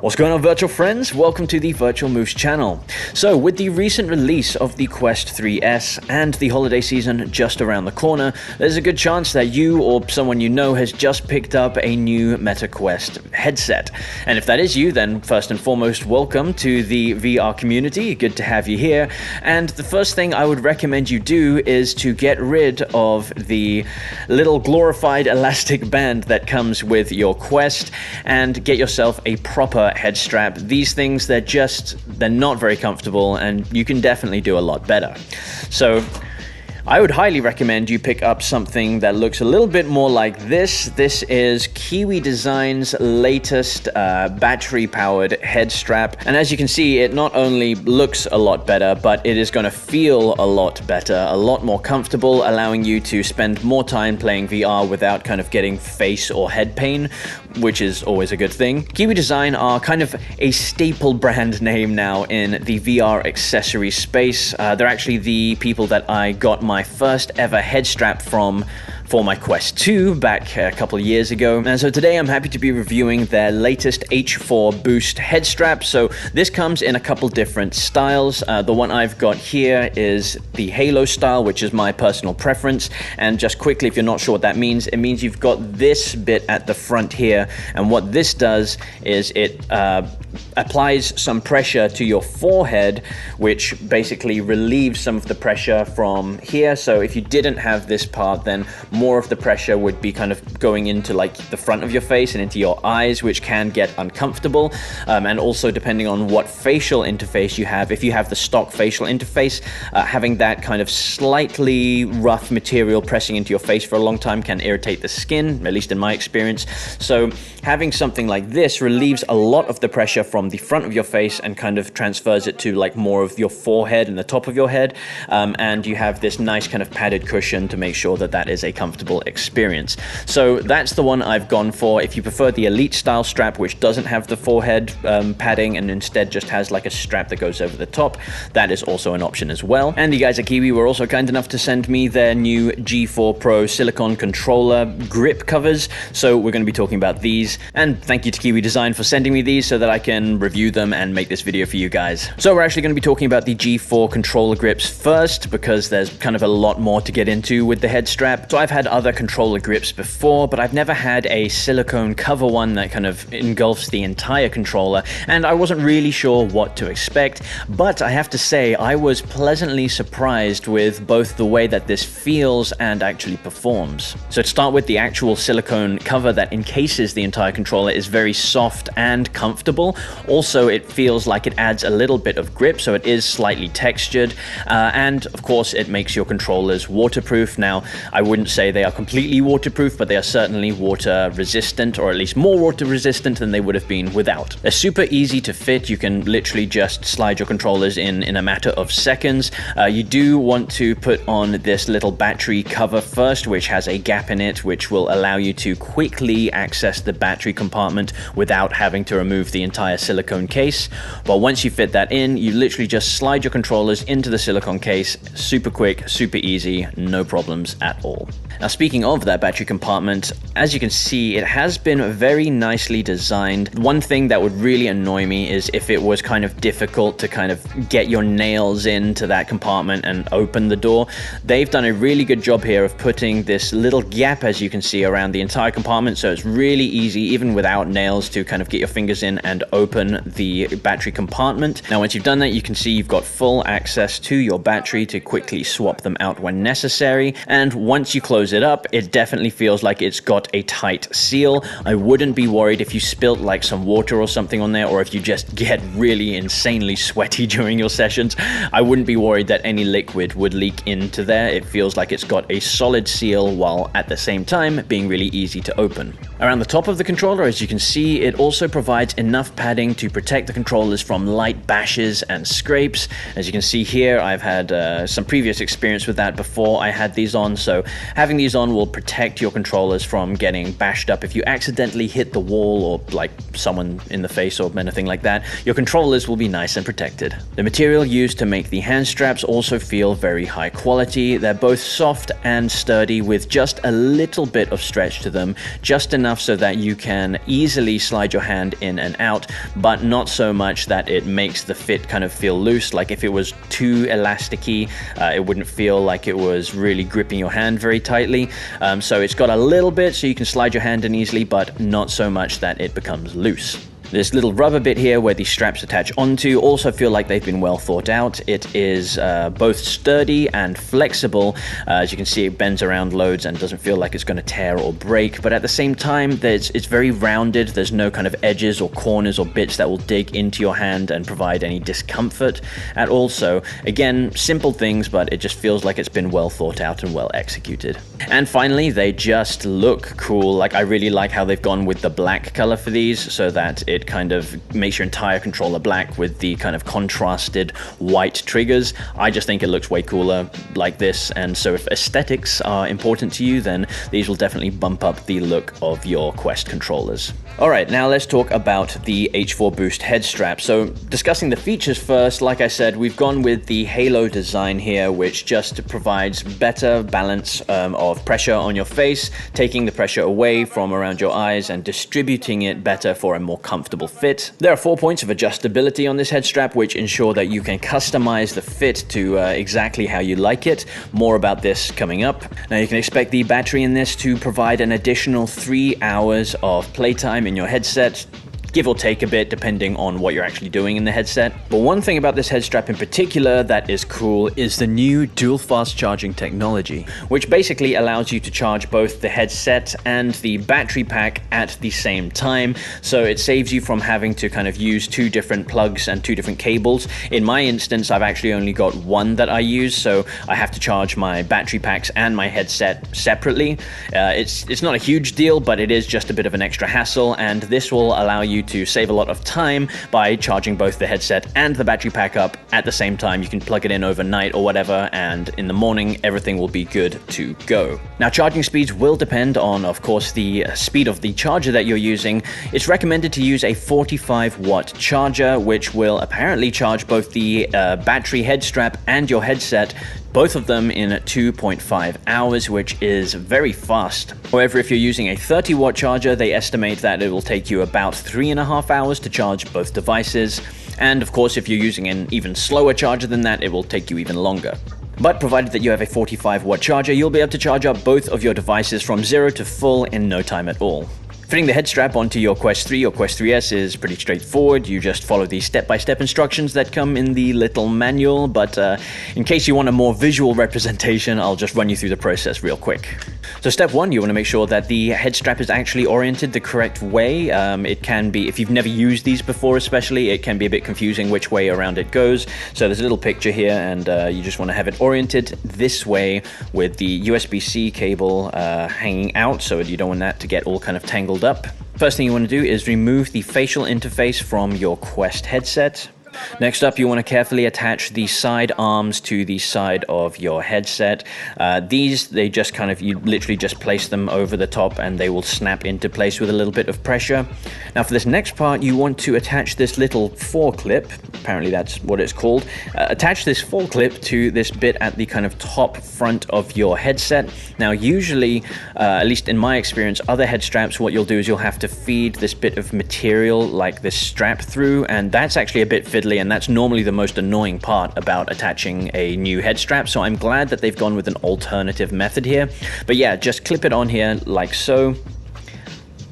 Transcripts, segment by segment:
What's going on, virtual friends? Welcome to the Virtual Moose channel. So with the recent release of the Quest 3S and the holiday season just around the corner, there's a good chance that you or someone you know has just picked up a new Meta Quest headset. And if that is you, then first and foremost, welcome to the VR community. Good to have you here. And the first thing I would recommend you do is to get rid of the little glorified elastic band that comes with your Quest and get yourself a proper head strap. These things, they're not very comfortable, and you can definitely do a lot better. So I would highly recommend you pick up something that looks a little bit more like this. This is Kiwi Design's latest battery-powered head strap. And as you can see, it not only looks a lot better, but it is going to feel a lot better, a lot more comfortable, allowing you to spend more time playing VR without kind of getting face or head pain, which is always a good thing. Kiwi Design are kind of a staple brand name now in the VR accessory space. They're actually the people that I got my first ever head strap from for my Quest 2 back a couple of years ago. And so today I'm happy to be reviewing their latest H4 Boost head strap. So this comes in a couple different styles. The one I've got here is the Halo style, which is my personal preference. And just quickly, if you're not sure what that means, it means you've got this bit at the front here. And what this does is it applies some pressure to your forehead, which basically relieves some of the pressure from here. So if you didn't have this part, then more of the pressure would be kind of going into like the front of your face and into your eyes, which can get uncomfortable. And also depending on what facial interface you have, if you have the stock facial interface, having that kind of slightly rough material pressing into your face for a long time can irritate the skin, at least in my experience. So having something like this relieves a lot of the pressure from the front of your face and kind of transfers it to like more of your forehead and the top of your head. And you have this nice kind of padded cushion to make sure that that is a comfortable experience. So that's the one I've gone for. If you prefer the Elite style strap, which doesn't have the forehead padding and instead just has like a strap that goes over the top, that is also an option as well. And the guys at Kiwi were also kind enough to send me their new G4 Pro silicone controller grip covers. So we're going to be talking about these. And thank you to Kiwi Design for sending me these so that I can review them and make this video for you guys. So we're actually going to be talking about the G4 controller grips first, because there's kind of a lot more to get into with the head strap. So I've had other controller grips before, but I've never had a silicone cover one that kind of engulfs the entire controller, and I wasn't really sure what to expect. But I have to say, I was pleasantly surprised with both the way that this feels and actually performs. So to start with, the actual silicone cover that encases the entire controller is very soft and comfortable. Also, it feels like it adds a little bit of grip, so it is slightly textured, and of course it makes your controllers waterproof. Now, I wouldn't say they are completely waterproof, but they are certainly water resistant, or at least more water resistant than they would have been without. They're super easy to fit. You can literally just slide your controllers in a matter of seconds. You do want to put on this little battery cover first, which has a gap in it, which will allow you to quickly access the battery compartment without having to remove the entire silicone case. But once you fit that in, you literally just slide your controllers into the silicone case. Super quick, super easy, no problems at all. Now, speaking of that battery compartment, as you can see, it has been very nicely designed. One thing that would really annoy me is if it was kind of difficult to kind of get your nails into that compartment and open the door. They've done a really good job here of putting this little gap, as you can see, around the entire compartment, so it's really easy, even without nails, to kind of get your fingers in and open the battery compartment. Now, once you've done that, you can see you've got full access to your battery to quickly swap them out when necessary. And once you close it up, it definitely feels like it's got a tight seal. I wouldn't be worried if you spilt like some water or something on there, or if you just get really insanely sweaty during your sessions. I wouldn't be worried that any liquid would leak into there. It feels like it's got a solid seal while at the same time being really easy to open. Around the top of the controller, as you can see, it also provides enough padding to protect the controllers from light bashes and scrapes. As you can see here, I've had some previous experience with that before I had these on, so having these on will protect your controllers from getting bashed up. If you accidentally hit the wall or like someone in the face or anything like that, your controllers will be nice and protected. The material used to make the hand straps also feel very high quality. They're both soft and sturdy with just a little bit of stretch to them, just enough enough so that you can easily slide your hand in and out, but not so much that it makes the fit kind of feel loose. Like if it was too elasticy, it wouldn't feel like it was really gripping your hand very tightly. So it's got a little bit so you can slide your hand in easily, but not so much that it becomes loose. This little rubber bit here where these straps attach onto also feel like they've been well thought out. It is both sturdy and flexible. As you can see, it bends around loads and doesn't feel like it's going to tear or break, but at the same time it's very rounded. There's no kind of edges or corners or bits that will dig into your hand and provide any discomfort at all. So again, simple things, but it just feels like it's been well thought out and well executed. And finally, they just look cool. Like, I really like how they've gone with the black color for these, so that it kind of makes your entire controller black with the kind of contrasted white triggers. I just think it looks way cooler like this, and so if aesthetics are important to you, then these will definitely bump up the look of your Quest controllers. Alright, now let's talk about the H4 Boost head strap. So discussing the features first, like I said, we've gone with the halo design here, which just provides better balance of pressure on your face, taking the pressure away from around your eyes and distributing it better for a more comfortable fit. There are 4 points of adjustability on this head strap, which ensure that you can customize the fit to exactly how you like it. More about this coming up. Now you can expect the battery in this to provide an additional 3 hours of playtime in your headset, give or take a bit depending on what you're actually doing in the headset. But one thing about this head strap in particular that is cool is the new dual fast charging technology, which basically allows you to charge both the headset and the battery pack at the same time. So it saves you from having to kind of use 2 different plugs and 2 different cables. In my instance, I've actually only got one that I use, so I have to charge my battery packs and my headset separately. It's not a huge deal, but it is just a bit of an extra hassle, and this will allow you to save a lot of time by charging both the headset and the battery pack up at the same time. You can plug it in overnight or whatever, and in the morning everything will be good to go. Now, charging speeds will depend on, of course, the speed of the charger that you're using. It's recommended to use a 45-watt charger, which will apparently charge both the battery head strap and your headset, both of them in 2.5 hours, which is very fast. However, if you're using a 30-watt charger, they estimate that it will take you about 3.5 hours to charge both devices. And of course, if you're using an even slower charger than that, it will take you even longer. But provided that you have a 45-watt charger, you'll be able to charge up both of your devices from 0 to full in no time at all. Fitting the head strap onto your Quest 3 or Quest 3S is pretty straightforward. You just follow the step-by-step instructions that come in the little manual, but in case you want a more visual representation, I'll just run you through the process real quick. So step 1, you want to make sure that the head strap is actually oriented the correct way. It can be, if you've never used these before especially, it can be a bit confusing which way around it goes. So there's a little picture here, and you just want to have it oriented this way with the USB-C cable hanging out, so you don't want that to get all kind of tangled up. First thing you want to do is remove the facial interface from your Quest headset. Next up, you want to carefully attach the side arms to the side of your headset. They just kind of, you literally just place them over the top and they will snap into place with a little bit of pressure. Now for this next part, you want to attach this little foreclip, apparently that's what it's called. Attach this foreclip to this bit at the kind of top front of your headset. Now usually, at least in my experience, other head straps, what you'll do is you'll have to feed this bit of material like this strap through, and that's actually a bit fiddly, and that's normally the most annoying part about attaching a new head strap. So I'm glad that they've gone with an alternative method here. But yeah, just clip it on here like so.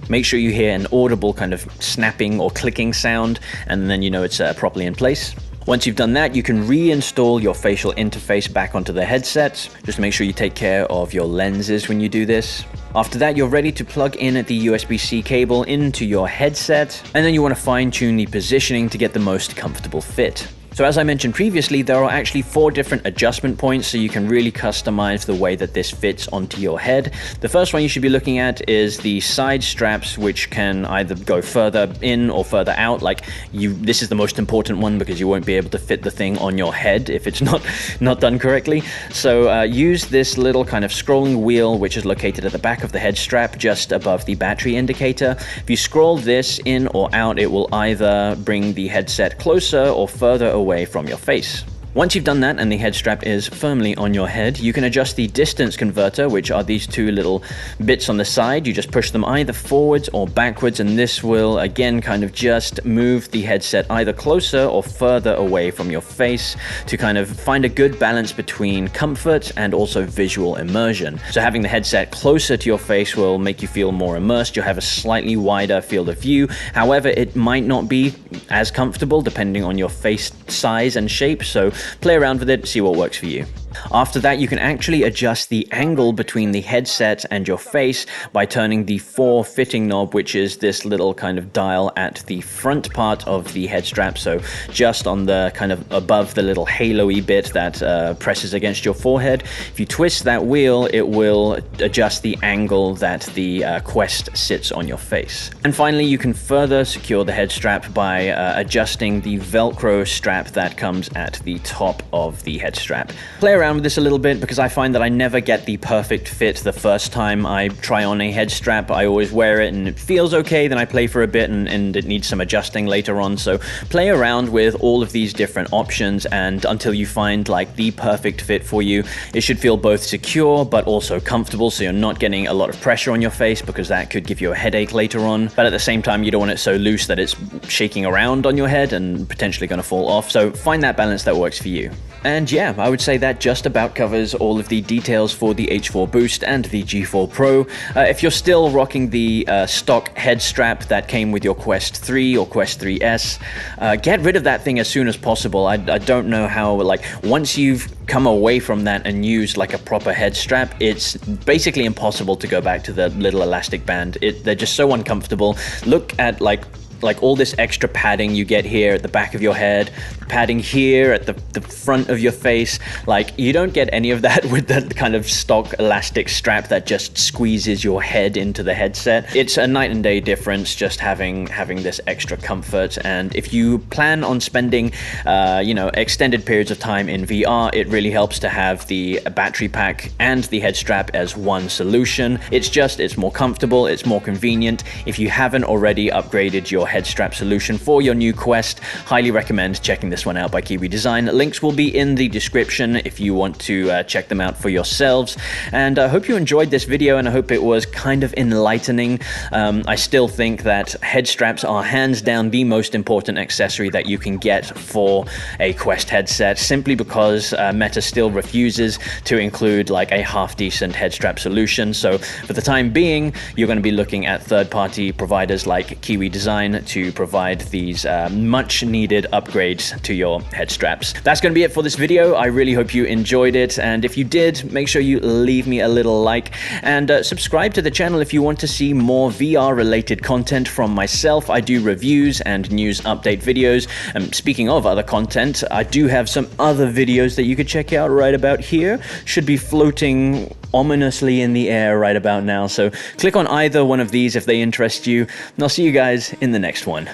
Make sure you hear an audible kind of snapping or clicking sound, and then you know it's properly in place. Once you've done that, you can reinstall your facial interface back onto the headset. Just make sure you take care of your lenses when you do this. After that, you're ready to plug in the USB-C cable into your headset, and then you want to fine-tune the positioning to get the most comfortable fit. So as I mentioned previously, there are actually 4 different adjustment points, so you can really customize the way that this fits onto your head. The first one you should be looking at is the side straps, which can either go further in or further out. This is the most important one because you won't be able to fit the thing on your head if it's not done correctly. So use this little kind of scrolling wheel, which is located at the back of the head strap, just above the battery indicator. If you scroll this in or out, it will either bring the headset closer or further away from your face. Once you've done that and the head strap is firmly on your head, you can adjust the distance converter, which are these two little bits on the side. You just push them either forwards or backwards, and this will again kind of just move the headset either closer or further away from your face to kind of find a good balance between comfort and also visual immersion. So having the headset closer to your face will make you feel more immersed. You'll have a slightly wider field of view. However, it might not be as comfortable depending on your face size and shape, so play around with it, see what works for you. After that, you can actually adjust the angle between the headset and your face by turning the fitting knob, which is this little kind of dial at the front part of the head strap, so just on the kind of above the little halo-y bit that presses against your forehead. If you twist that wheel, it will adjust the angle that the Quest sits on your face. And finally, you can further secure the head strap by adjusting the Velcro strap that comes at the top of the head strap. Play around with this a little bit because I find that I never get the perfect fit the first time I try on a head strap. I always wear it and it feels okay, then I play for a bit and it needs some adjusting later on. So play around with all of these different options, and until you find like the perfect fit for you. It should feel both secure but also comfortable, so you're not getting a lot of pressure on your face because that could give you a headache later on. But at the same time, you don't want it so loose that it's shaking around on your head and potentially going to fall off. So find that balance that works for you. And yeah, I would say that just about covers all of the details for the H4 Boost and the G4 Pro. If you're still rocking the stock head strap that came with your Quest 3 or Quest 3S, get rid of that thing as soon as possible. I don't know how, like, once you've come away from that and used like a proper head strap, it's basically impossible to go back to the little elastic band. They're just so uncomfortable. Look at like all this extra padding you get here at the back of your head, padding here at the front of your face. Like, you don't get any of that with the kind of stock elastic strap that just squeezes your head into the headset. It's a night and day difference just having this extra comfort. And if you plan on spending extended periods of time in VR, it really helps to have the battery pack and the head strap as one solution. It's more comfortable, it's more convenient. If you haven't already upgraded your head strap solution for your new Quest, highly recommend checking this one out by Kiwi Design. Links will be in the description if you want to check them out for yourselves. And I hope you enjoyed this video, and I hope it was kind of enlightening. I still think that head straps are hands down the most important accessory that you can get for a Quest headset, simply because Meta still refuses to include like a half-decent head strap solution. So for the time being, you're going to be looking at third-party providers like Kiwi Design to provide these much needed upgrades to your head straps. That's going to be it for this video. I really hope you enjoyed it, and if you did, make sure you leave me a little like and subscribe to the channel if you want to see more VR related content from myself. I do reviews and news update videos, and speaking of other content, I do have some other videos that you could check out right about here. Should be floating ominously in the air right about now, so click on either one of these if they interest you, and I'll see you guys in the next one.